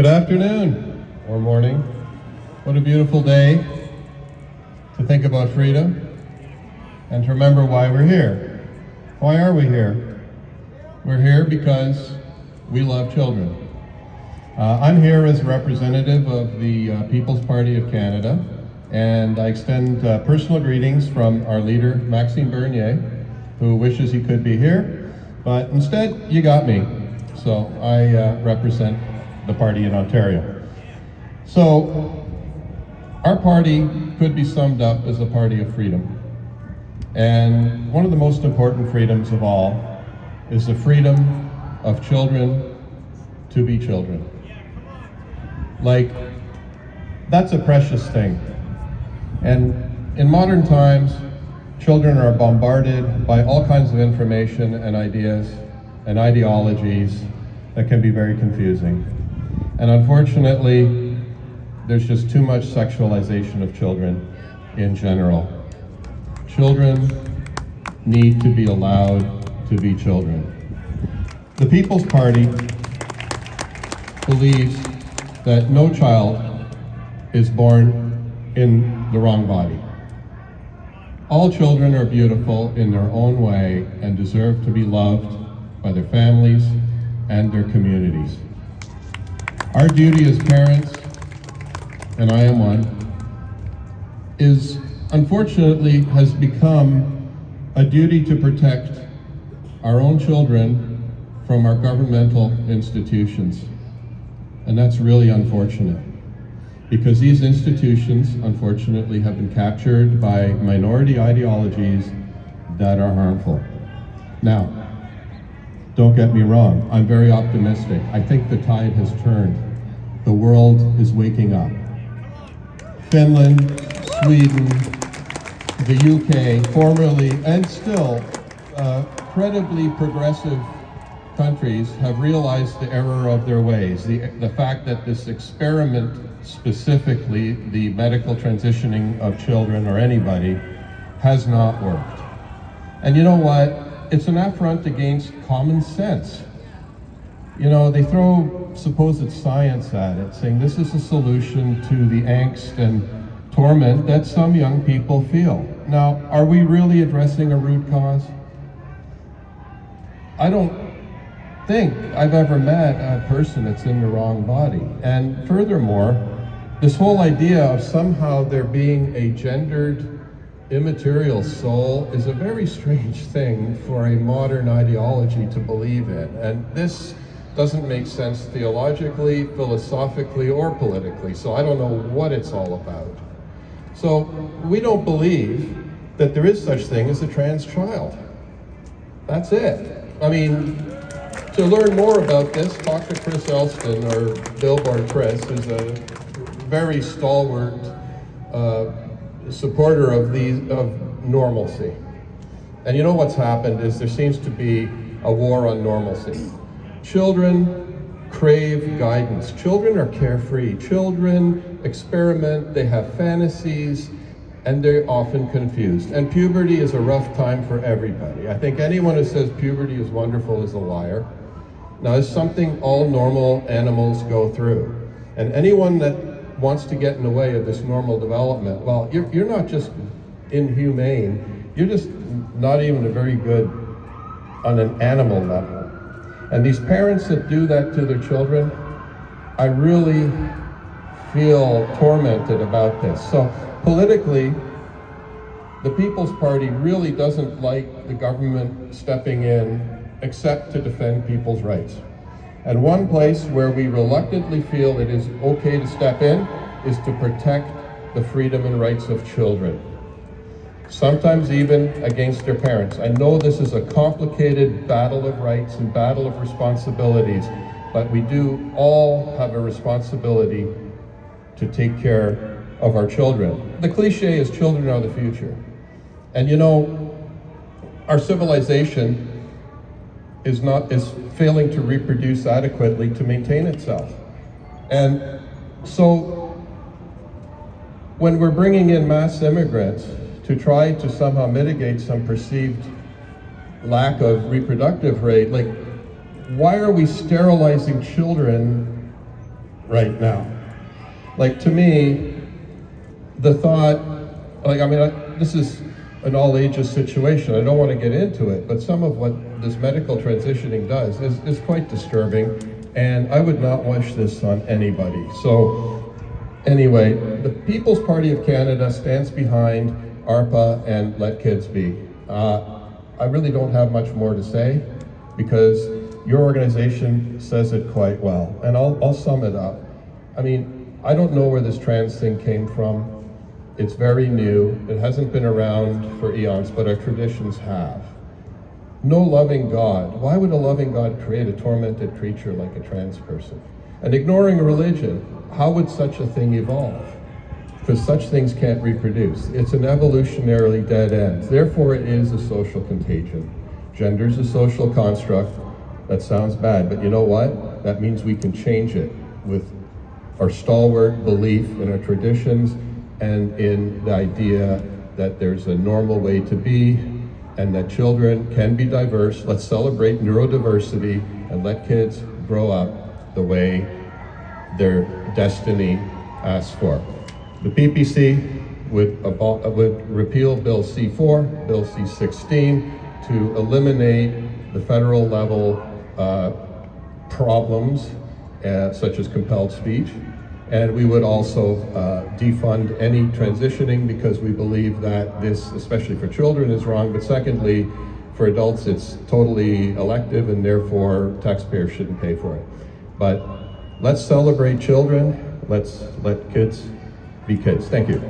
afternoon, or morning. What a beautiful day to think about freedom and to remember why we're here. Why are we here? We're here because we love children. I'm here as a representative of the People's Party of Canada, and I extend personal greetings from our leader, Makk Bernier, who wishes he could be here, but instead you got me. So I represent the party in Ontario. So our party could be summed up as a party of freedom. And one of the most important freedoms of all is the freedom of children to be children. Like, that's a precious thing. And in modern times, children are bombarded by all kinds of information and ideas and ideologies that can be very confusing. And unfortunately, there's just too much sexualization of children in general. Children need to be allowed to be children. The People's Party believes that no child is born in the wrong body. All children are beautiful in their own way and deserve to be loved by their families and their communities. Our duty as parents, and I am one, is unfortunately has become a duty to protect our own children from our governmental institutions. And that's really unfortunate, because these institutions, unfortunately, have been captured by minority ideologies that are harmful. Now, don't get me wrong, I'm very optimistic. I think the tide has turned. The world is waking up. Finland, Sweden, the UK, formerly and still credibly progressive countries have realized the error of their ways. The fact that this experiment, specifically the medical transitioning of children or anybody, has not worked. And you know what? It's an affront against common sense. You know, they throw supposed science at it, saying this is a solution to the angst and torment that some young people feel. Now, are we really addressing a root cause? I don't think I've ever met a person that's in the wrong body. And furthermore, this whole idea of somehow there being a gendered immaterial soul is a very strange thing for a modern ideology to believe in. And this doesn't make sense theologically, philosophically, or politically. So I don't know what it's all about. So we don't believe that there is such thing as a trans child. That's it. I mean, to learn more about this, talk to Chris Elston or Bill Bartres, who's a very stalwart supporter of normalcy. And you know what's happened is there seems to be a war on normalcy. Children crave guidance. Children are carefree. Children experiment, they have fantasies, and they're often confused. And puberty is a rough time for everybody. I think anyone who says puberty is wonderful is a liar. Now, it's something all normal animals go through. And anyone that wants to get in the way of this normal development, well, you're not just inhumane, you're just not even very good on an animal level. And these parents that do that to their children, I really feel tormented about this. So politically, the People's Party really doesn't like the government stepping in except to defend people's rights. And one place where we reluctantly feel it is okay to step in is to protect the freedom and rights of children, sometimes even against their parents. I know this is a complicated battle of rights and battle of responsibilities, but we do all have a responsibility to take care of our children. The cliche is children are the future. And you know, our civilization is failing to reproduce adequately to maintain itself. And so when we're bringing in mass immigrants to try to somehow mitigate some perceived lack of reproductive rate, like, why are we sterilizing children right now. Like, to me, the thought, like, I mean, this is an all ages situation. I don't want to get into it, but some of what this medical transitioning does is quite disturbing, and I would not wish this on anybody. So anyway, the People's Party of Canada stands behind ARPA and Let Kids Be. I really don't have much more to say because your organization says it quite well, and I'll sum it up. I mean, I don't know where this trans thing came from. It's very new. It hasn't been around for eons, but our traditions have. No loving God. Why would a loving God create a tormented creature like a trans person? And ignoring religion, how would such a thing evolve? Because such things can't reproduce. It's an evolutionarily dead end. Therefore, it is a social contagion. Gender's a social construct. That sounds bad, but you know what? That means we can change it with our stalwart belief in our traditions and in the idea that there's a normal way to be and that children can be diverse. Let's celebrate neurodiversity and let kids grow up the way their destiny asks for. The PPC would repeal Bill C-4, Bill C-16 to eliminate the federal level problems such as compelled speech. And we would also defund any transitioning because we believe that this, especially for children, is wrong. But secondly, for adults, it's totally elective and therefore taxpayers shouldn't pay for it. But let's celebrate children. Let's let kids be kids. Thank you.